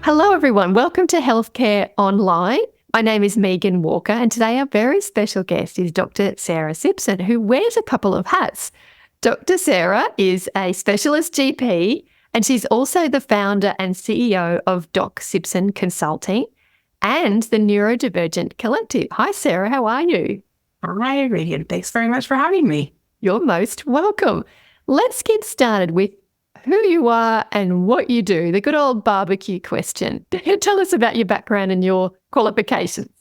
Hello, everyone. Welcome to Healthcare Online. My name is Megan Walker, and today our very special guest is Dr. Sarah Sibson, who wears a couple of hats. Dr. Sarah is a specialist GP, and she's also the founder and CEO of Doc Sibson Consulting and the Neurodivergent Collective. Hi, Sarah. How are you? Hi, Megan. Thanks very much for having me. You're most welcome. Let's get started with who you are and what you do. The good old barbecue question. Tell us about your background and your qualifications.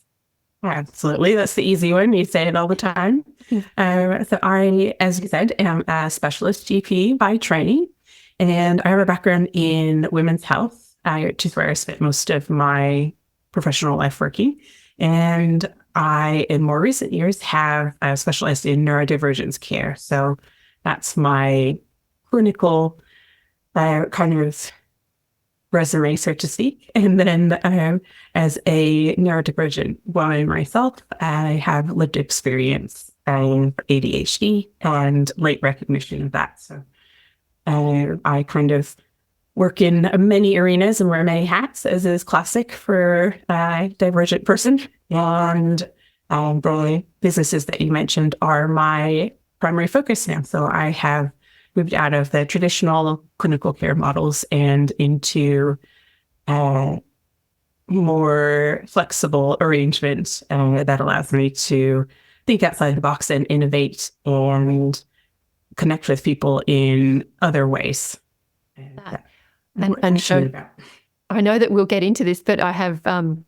Absolutely. That's the easy one. You say it all the time. So I, as you said, am a specialist GP by training, and I have a background in women's health, which is where I spent most of my professional life working. And I, in more recent years, have specialized in neurodivergence care. So that's my clinical kind of resume, so to speak. And then as a neurodivergent woman myself, I have lived experience of ADHD and late recognition of that. So I kind of work in many arenas and wear many hats, as is classic for a divergent person. And the businesses that you mentioned are my primary focus now. So I have moved out of the traditional clinical care models and into more flexible arrangements that allows me to think outside the box and innovate and connect with people in other ways. And so I know that we'll get into this, but I have an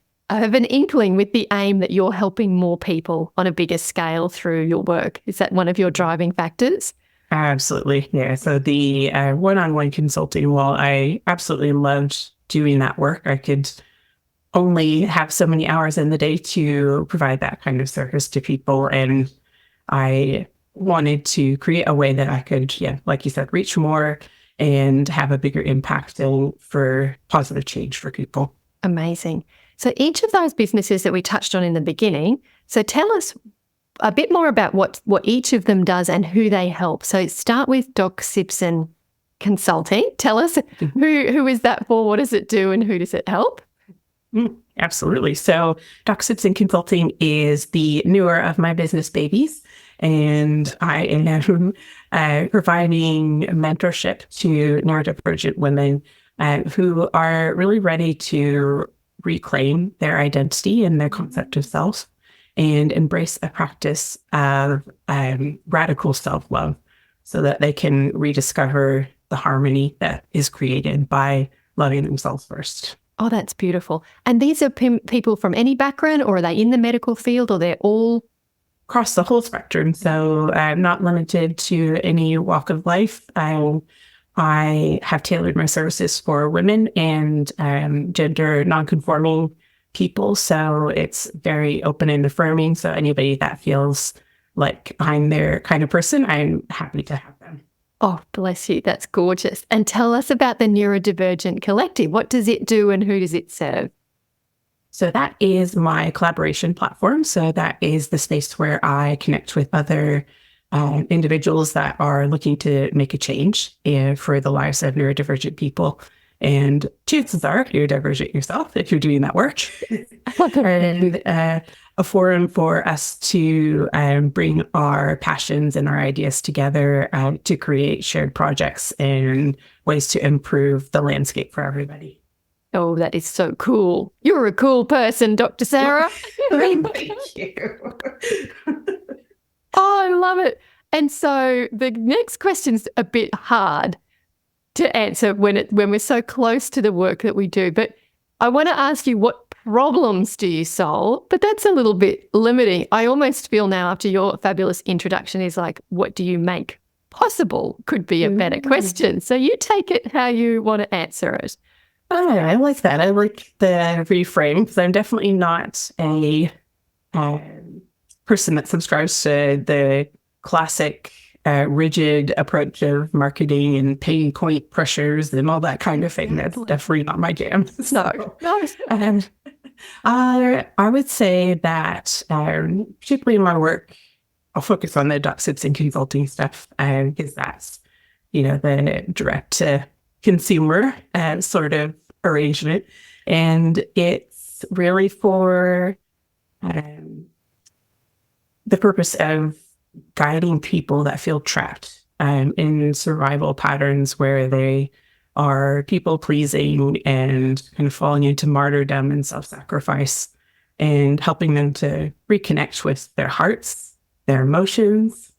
inkling with the aim that you're helping more people on a bigger scale through your work. Is that one of your driving factors? Absolutely. Yeah. So the one-on-one consulting, while I absolutely loved doing that work, I could only have so many hours in the day to provide that kind of service to people. And I wanted to create a way that I could, like you said, reach more and have a bigger impact for positive change for people. Amazing. So each of those businesses that we touched on in the beginning, so tell us a bit more about what each of them does and who they help. So start with Doc Sibson Consulting. Tell us who is that for, what does it do, and who does it help? Absolutely. So Doc Sibson Consulting is the newer of my business babies, and I am providing mentorship to neurodivergent women who are really ready to reclaim their identity and their concept of self and embrace a practice of radical self-love so that they can rediscover the harmony that is created by loving themselves first. Oh, that's beautiful. And these are people from any background, or are they in the medical field, or they're all? Across the whole spectrum. So not limited to any walk of life. I have tailored my services for women and gender nonconforming people. So it's very open and affirming. So anybody that feels like I'm their kind of person, I'm happy to have them. Oh, bless you. That's gorgeous. And tell us about the Neurodivergent Collective. What does it do and who does it serve? So that is my collaboration platform. So that is the space where I connect with other individuals that are looking to make a change for the lives of neurodivergent people. And chances are you're divergent yourself if you're doing that work. And a forum for us to bring our passions and our ideas together to create shared projects and ways to improve the landscape for everybody. Oh, that is so cool. You're a cool person, Dr. Sarah. Thank you. Oh, I love it. And so the next question's a bit hard to answer when we're so close to the work that we do. But I want to ask you, what problems do you solve? But that's a little bit limiting. I almost feel now, after your fabulous introduction, is like, what do you make possible? Could be a better question. So you take it how you want to answer it. Oh, I like that. I like the reframe, because I'm definitely not a person that subscribes to the classic rigid approach of marketing and pain point pressures and all that kind of thing. That's definitely not my jam. No. I would say that particularly in my work, I'll focus on the Doc Sibson consulting stuff because that's, the direct to consumer sort of arrangement. And it's really for the purpose of guiding people that feel trapped in survival patterns where they are people pleasing and kind of falling into martyrdom and self-sacrifice, and helping them to reconnect with their hearts, their emotions,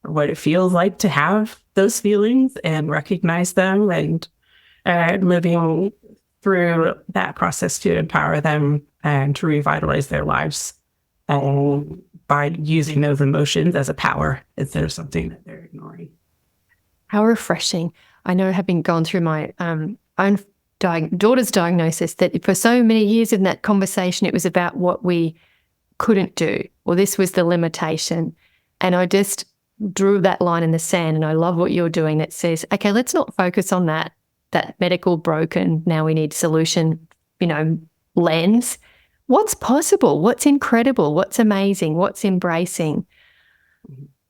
what it feels like to have those feelings and recognize them, and moving through that process to empower them and to revitalize their lives by using those emotions as a power instead of something that they're ignoring. How refreshing. I know, having gone through my own daughter's diagnosis, that for so many years in that conversation, it was about what we couldn't do, or this was the limitation. And I just drew that line in the sand. And I love what you're doing that says, okay, let's not focus on that medical broken, now we need solution, lens. What's possible? What's incredible? What's amazing? What's embracing?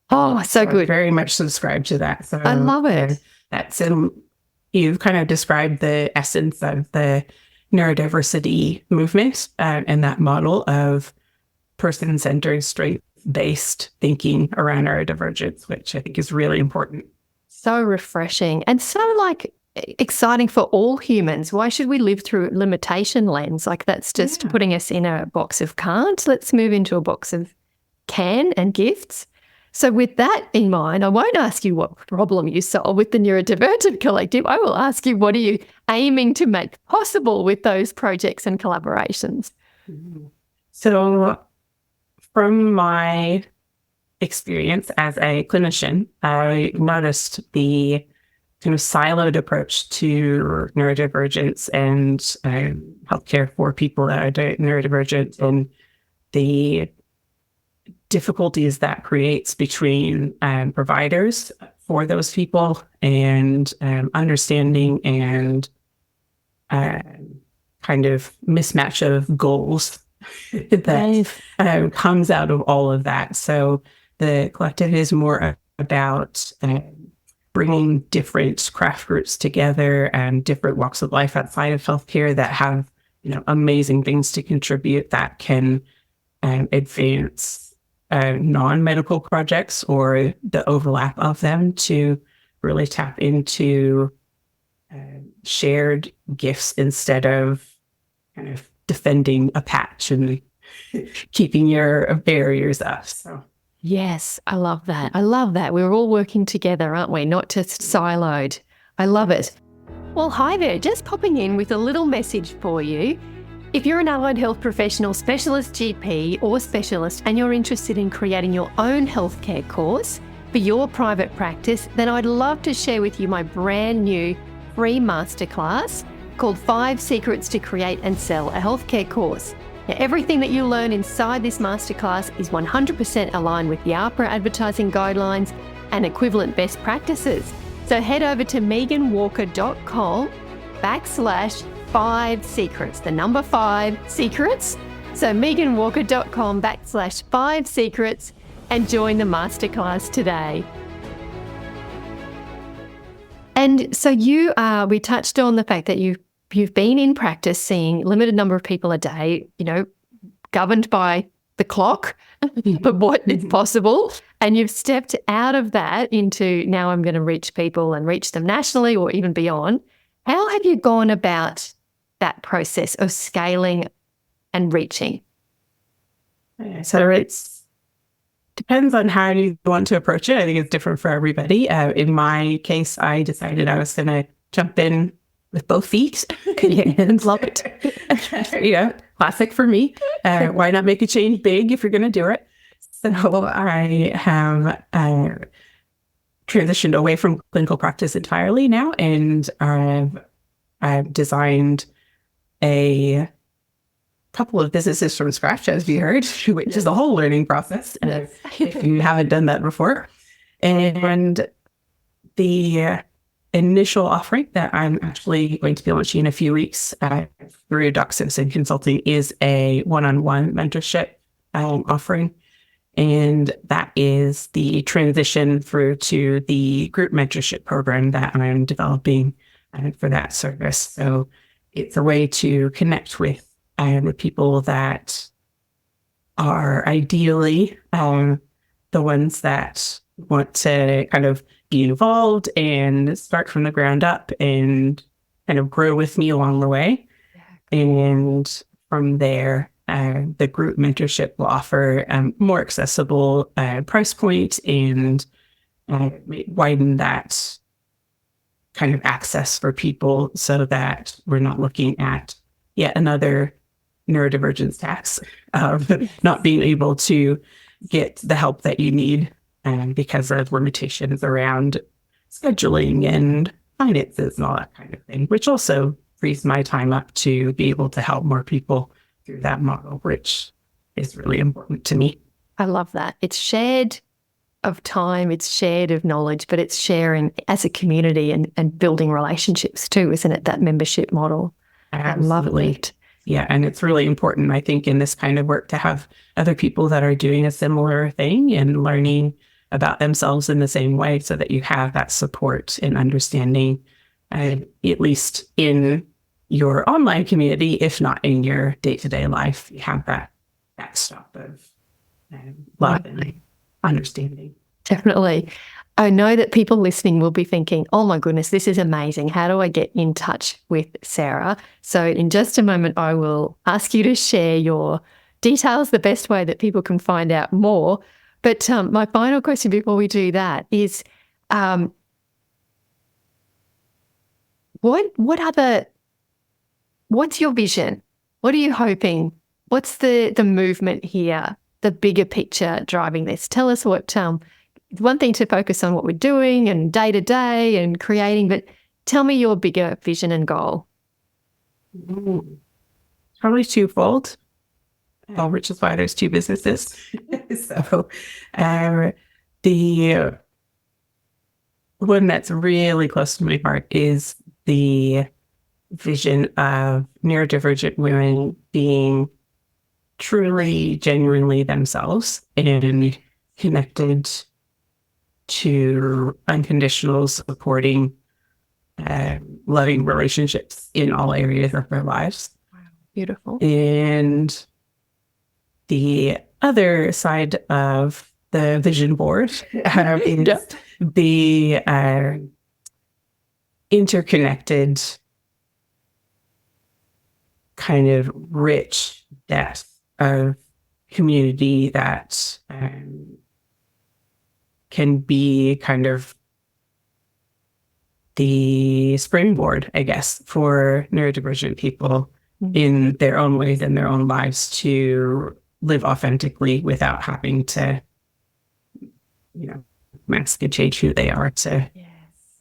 Oh, so good. I very much subscribe to that. So I love it. That's you've kind of described the essence of the neurodiversity movement and that model of person-centered, strength-based thinking around neurodivergence, which I think is really important. So refreshing and so exciting for all humans. Why should we live through limitation lens? That's just putting us in a box of can't. Let's move into a box of can and gifts. So with that in mind, I won't ask you what problem you solve with the Neurodivergent Collective. I will ask you, what are you aiming to make possible with those projects and collaborations? So from my experience as a clinician, I noticed the kind of siloed approach to neurodivergence and healthcare for people that are neurodivergent, and the difficulties that creates between providers for those people, and understanding and kind of mismatch of goals that comes out of all of that. So the collective is more about bringing different craft groups together and different walks of life outside of healthcare that have, amazing things to contribute that can advance non-medical projects or the overlap of them, to really tap into shared gifts instead of kind of defending a patch and keeping your barriers up. So. Yes, I love that. I love that. We're all working together, aren't we? Not just siloed. I love it. Well, hi there. Just popping in with a little message for you. If you're an allied health professional, specialist GP or specialist, and you're interested in creating your own healthcare course for your private practice, then I'd love to share with you my brand new free masterclass called 5 Secrets to Create and Sell a Healthcare Course. Now, everything that you learn inside this masterclass is 100% aligned with the AHPRA advertising guidelines and equivalent best practices. So head over to meganwalker.com/5 secrets, the number 5 secrets. So meganwalker.com/5 secrets and join the masterclass today. And so we touched on the fact that you've been in practice seeing limited number of people a day, governed by the clock, but what is possible. And you've stepped out of that into, now I'm going to reach people and reach them nationally or even beyond. How have you gone about that process of scaling and reaching? So it depends on how you want to approach it. I think it's different for everybody. In my case, I decided I was going to jump in with both feet and love it. Classic for me. Why not make a change big if you're going to do it? So I have transitioned away from clinical practice entirely now, and I've designed a couple of businesses from scratch, as you heard, which is a whole learning process if you haven't done that before. And the initial offering that I'm actually going to be launching in a few weeks through Doc Sibson Consulting is a one-on-one mentorship offering. And that is the transition through to the group mentorship program that I'm developing for that service. So it's a way to connect with people that are ideally the ones that want to kind of be involved and start from the ground up and kind of grow with me along the way. And from there, the group mentorship will offer more accessible price point and widen that kind of access for people so that we're not looking at yet another neurodivergence tax of not being able to get the help that you need because of limitations around scheduling and finances and all that kind of thing, which also frees my time up to be able to help more people through that model, which is really important to me. I love that. It's shared of time, it's shared of knowledge, but it's sharing as a community and building relationships too, isn't it? That membership model. Absolutely. I love it. Yeah, and it's really important, I think, in this kind of work to have other people that are doing a similar thing and learning about themselves in the same way so that you have that support and understanding, at least in your online community, if not in your day-to-day life. You have that backstop of love and understanding. Definitely. I know that people listening will be thinking, oh my goodness, this is amazing. How do I get in touch with Sarah? So in just a moment, I will ask you to share your details, the best way that people can find out more. But my final question before we do that is, what's your vision? What are you hoping? What's the movement here, the bigger picture driving this? Tell us what, one thing to focus on what we're doing and day to day and creating, but tell me your bigger vision and goal. Probably twofold, which is why there's two businesses. So the one that's really close to my heart is the vision of neurodivergent women being truly, genuinely themselves and connected to unconditional, supporting, loving relationships in all areas of their lives. Wow. Beautiful. And the other side of the vision board is the interconnected, kind of rich depth of community that can be kind of the springboard, I guess, for neurodivergent people in their own ways, in their own lives, to live authentically without having to, mask and change who they are to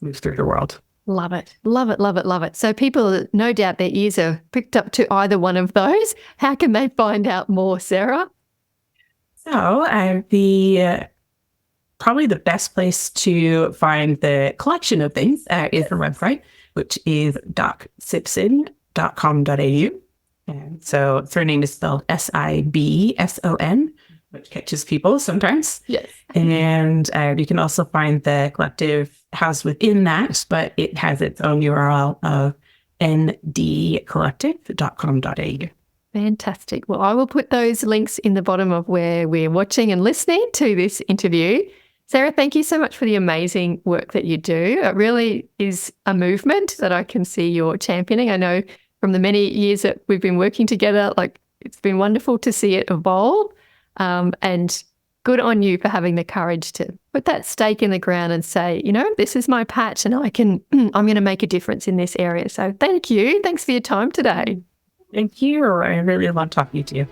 move through the world. Love it. Love it, love it, love it. So people, no doubt their ears are picked up to either one of those. How can they find out more, Sarah? So probably the best place to find the collection of things is her website, which is sibson.com.au. And so surname is spelled Sibson, which catches people sometimes. Yes. And you can also find the collective house within that, but it has its own URL of ndcollective.com.au. Fantastic. Well, I will put those links in the bottom of where we're watching and listening to this interview. Sarah, thank you so much for the amazing work that you do. It really is a movement that I can see you're championing. I know from the many years that we've been working together, it's been wonderful to see it evolve. And good on you for having the courage to put that stake in the ground and say, this is my patch and I'm going to make a difference in this area. So thank you. Thanks for your time today. Thank you. I really love talking to you.